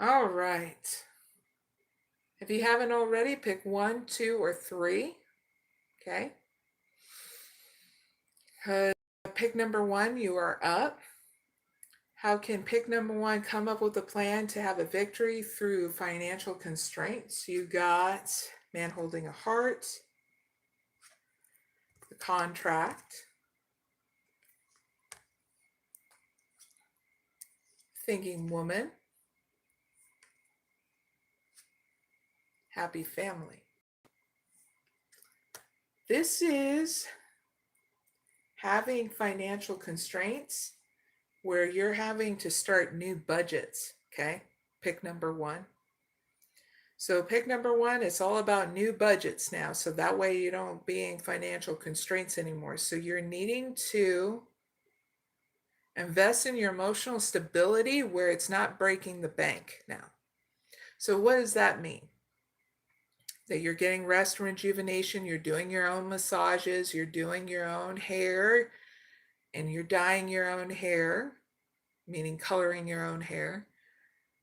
All right. If you haven't already, pick one, two, or three. Okay. Pick number one, you are up. How can pick number one come up with a plan to have a victory through financial constraints? You got man holding a heart, the contract, thinking woman, happy family. This is having financial constraints where you're having to start new budgets. Okay. Pick number one. So pick number one, it's all about new budgets now. So that way you don't be in financial constraints anymore. So you're needing to invest in your emotional stability where it's not breaking the bank now. So what does that mean? That you're getting rest and rejuvenation, you're doing your own massages, you're doing your own hair, and you're dyeing your own hair, meaning coloring your own hair.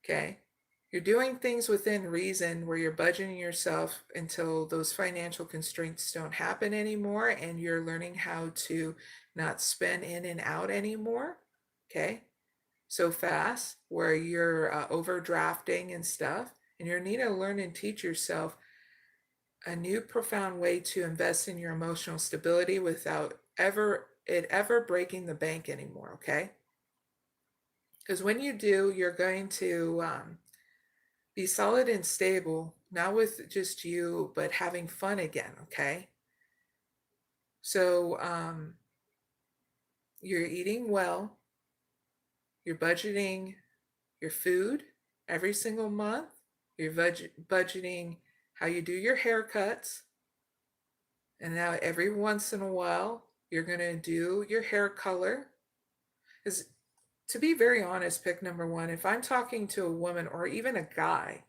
Okay. You're doing things within reason where you're budgeting yourself until those financial constraints don't happen anymore, and you're learning how to not spend in and out anymore. Okay. So fast where you're overdrafting and stuff, and you're needing to learn and teach yourself a new profound way to invest in your emotional stability without ever breaking the bank anymore. Okay. Because when you do, you're going to be solid and stable, not with just you, but having fun again, okay? So you're eating well, you're budgeting your food every single month, you're budgeting how you do your haircuts, and now every once in a while, you're going to do your hair color. Because to be very honest, pick number one, if I'm talking to a woman or even a guy,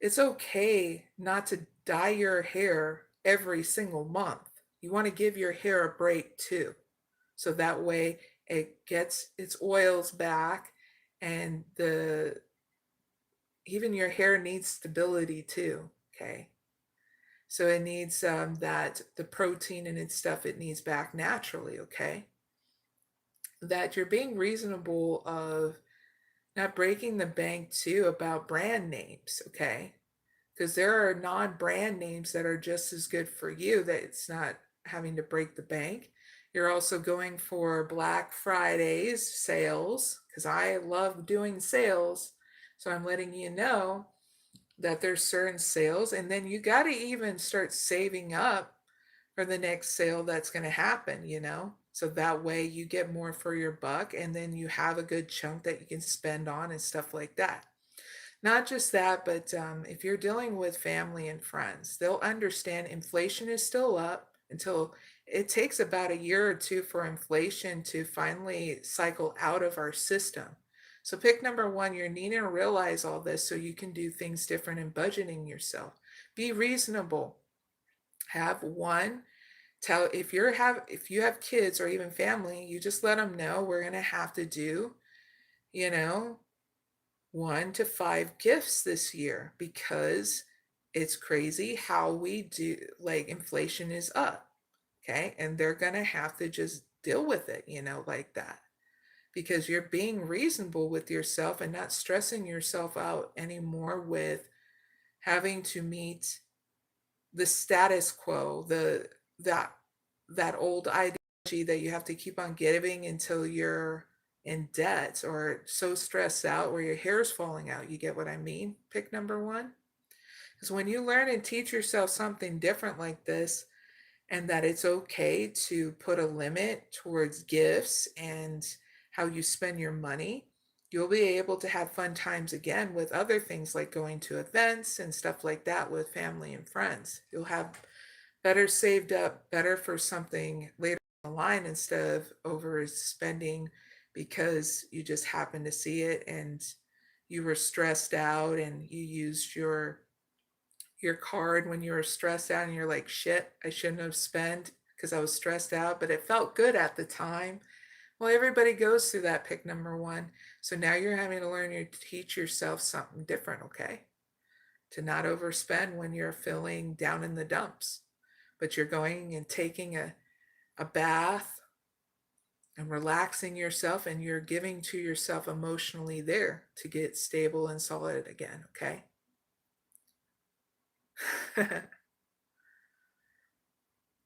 it's okay not to dye your hair every single month. You want to give your hair a break too. So that way it gets its oils back, and the even your hair needs stability too. Okay. So it needs that the protein and its stuff it needs back naturally. Okay. That you're being reasonable of not breaking the bank too about brand names. Okay. Because there are non-brand names that are just as good for you that it's not having to break the bank. You're also going for Black Fridays sales because I love doing sales. So I'm letting you know that there's certain sales, and then you got to even start saving up for the next sale that's going to happen. So that way you get more for your buck, and then you have a good chunk that you can spend on and stuff like that. Not just that, but if you're dealing with family and friends, they'll understand inflation is still up until it takes about a year or two for inflation to finally cycle out of our system. So pick number one, you're needing to realize all this so you can do things different in budgeting yourself. Be reasonable. Have one tell if you have kids or even family, you just let them know we're going to have to do, you know, 1 to 5 gifts this year because it's crazy how we do, like inflation is up. Okay. And they're going to have to just deal with it, like that because you're being reasonable with yourself and not stressing yourself out anymore with having to meet the status quo, that that old ideology that you have to keep on giving until you're in debt or so stressed out where your hair's falling out. You get what I mean? Pick number one. Because when you learn and teach yourself something different like this, and that it's okay to put a limit towards gifts and how you spend your money, you'll be able to have fun times again with other things like going to events and stuff like that with family and friends. You'll have better saved up, better for something later in the line instead of overspending because you just happened to see it and you were stressed out and you used your card when you were stressed out and you're like, shit, I shouldn't have spent because I was stressed out, but it felt good at the time. Well, everybody goes through that pick number one. So now you're having to learn to teach yourself something different, okay? To not overspend when you're feeling down in the dumps, but you're going and taking a bath and relaxing yourself, and you're giving to yourself emotionally there to get stable and solid again, okay?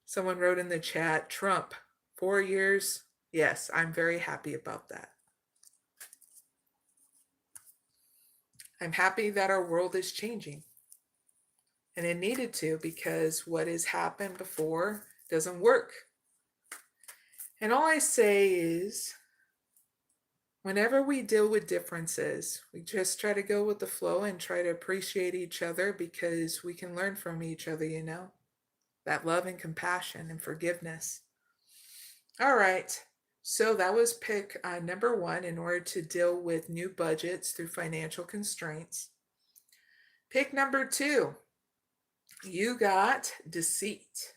Someone wrote in the chat, Trump, 4 years. Yes, I'm very happy about that. I'm happy that our world is changing. And it needed to, because what has happened before doesn't work. And all I say is, whenever we deal with differences, we just try to go with the flow and try to appreciate each other, because we can learn from each other, you know? That love and compassion and forgiveness. All right. So that was pick number one, in order to deal with new budgets through financial constraints. Pick number two, you got deceit.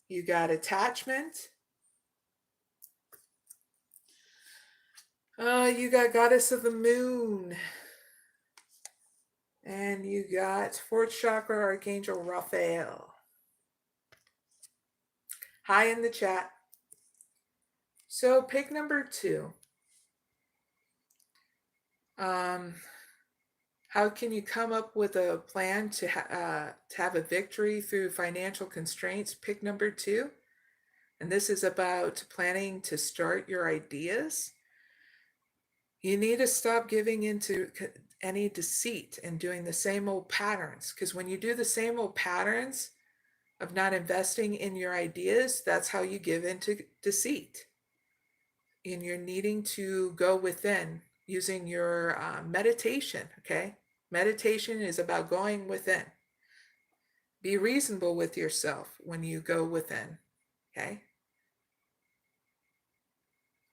You got attachment. You got goddess of the moon. And you got fourth chakra archangel Raphael. Hi in the chat. So pick number two. How can you come up with a plan to have a victory through financial constraints? Pick number two. And this is about planning to start your ideas. You need to stop giving into any deceit and doing the same old patterns. Because when you do the same old patterns of not investing in your ideas, that's how you give into deceit. And you're needing to go within using your meditation, okay? Meditation is about going within. Be reasonable with yourself when you go within, okay?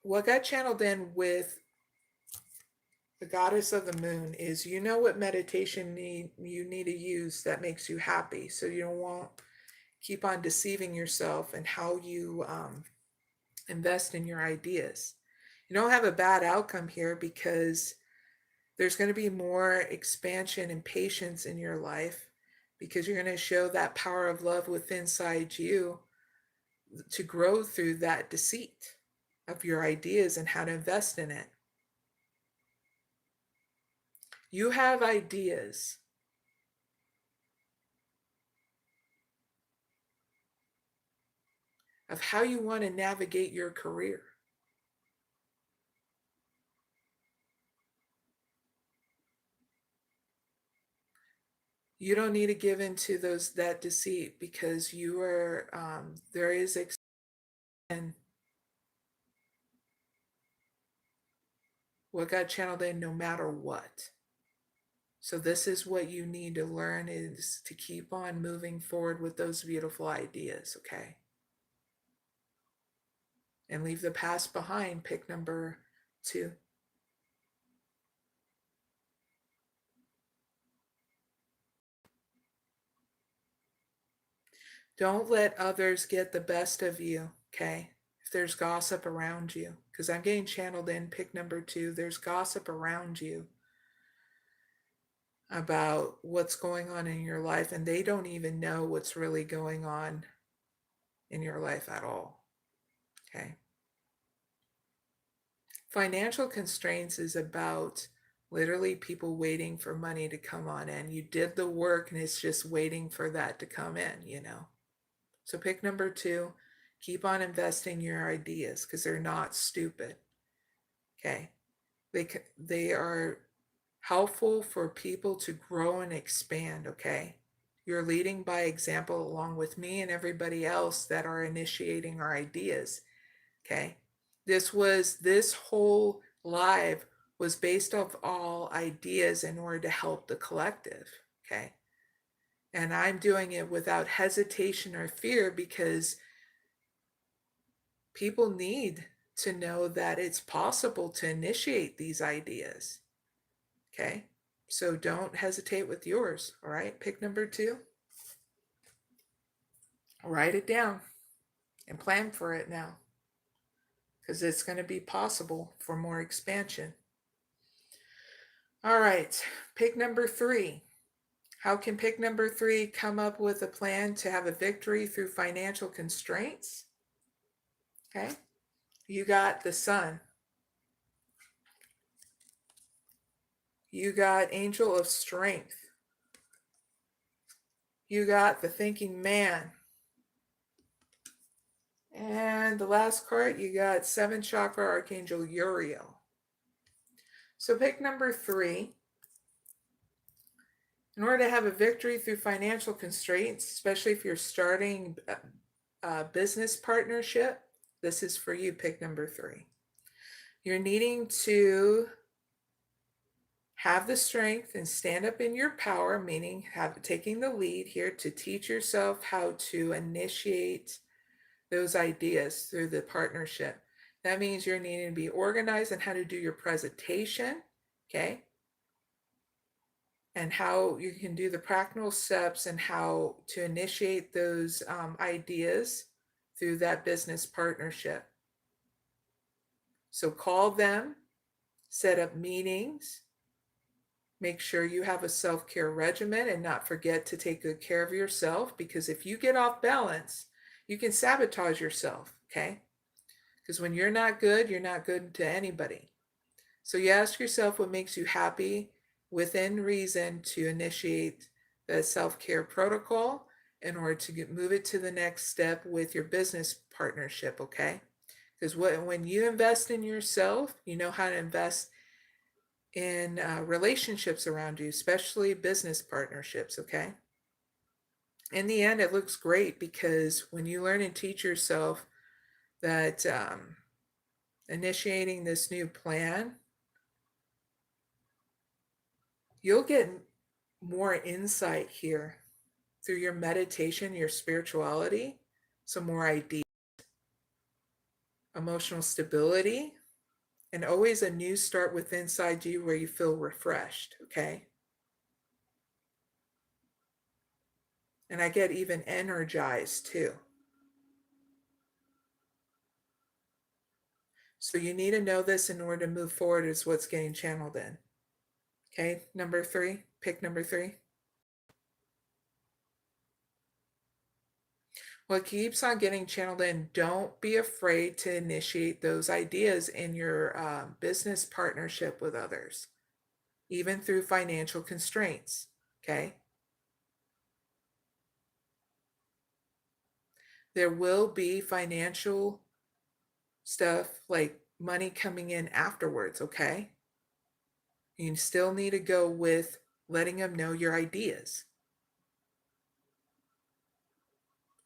What got channeled in with the goddess of the moon is, you know what meditation you need to use that makes you happy, so you don't want keep on deceiving yourself and how you invest in your ideas. You don't have a bad outcome here, because there's going to be more expansion and patience in your life, because you're going to show that power of love within inside you to grow through that deceit of your ideas and how to invest in it. You have ideas. Of how you want to navigate your career. You don't need to give into that deceit, because you are there is and what got channeled in no matter what. So this is what you need to learn, is to keep on moving forward with those beautiful ideas, okay? And leave the past behind. Pick number two. Don't let others get the best of you, okay? If there's gossip around you, because I'm getting channeled in pick number two, there's gossip around you about what's going on in your life, and they don't even know what's really going on in your life at all, okay? Financial constraints is about literally people waiting for money to come on in. You did the work, and it's just waiting for that to come in, you know? So pick number two, keep on investing your ideas, because they're not stupid, okay? They are helpful for people to grow and expand, okay? You're leading by example along with me and everybody else that are initiating our ideas, okay? This whole live was based off all ideas in order to help the collective, okay? And I'm doing it without hesitation or fear, because people need to know that it's possible to initiate these ideas, okay? So don't hesitate with yours, all right? Pick number two. Write it down and plan for it now, because it's going to be possible for more expansion. All right, pick number 3. How can pick number 3 come up with a plan to have a victory through financial constraints? Okay, you got the Sun. You got Angel of Strength. You got the Thinking Man. And the last card, you got 7th Chakra Archangel Uriel. So pick number 3. In order to have a victory through financial constraints, especially if you're starting a business partnership, this is for you, pick number 3. You're needing to have the strength and stand up in your power, meaning taking the lead here to teach yourself how to initiate those ideas through the partnership. That means you're needing to be organized on how to do your presentation, okay? And how you can do the practical steps and how to initiate those ideas through that business partnership. So call them, set up meetings, make sure you have a self-care regimen, and not forget to take good care of yourself, because if you get off balance, you can sabotage yourself, okay? Because when you're not good to anybody. So you ask yourself what makes you happy within reason to initiate the self-care protocol in order to move it to the next step with your business partnership, okay? Because when you invest in yourself, you know how to invest in relationships around you, especially business partnerships, okay? In the end, it looks great, because when you learn and teach yourself that initiating this new plan, you'll get more insight here through your meditation, your spirituality, some more ideas, emotional stability, and always a new start with inside you where you feel refreshed, okay? And I get even energized too. So you need to know this in order to move forward, is what's getting channeled in. Okay, number 3, pick number 3. What keeps on getting channeled in, don't be afraid to initiate those ideas in your business partnership with others, even through financial constraints, okay? There will be financial stuff like money coming in afterwards, okay? You still need to go with letting them know your ideas.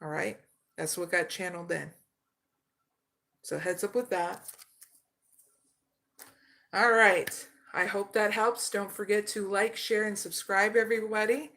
All right? That's what got channeled in. So heads up with that. All right. I hope that helps. Don't forget to like, share, and subscribe, everybody.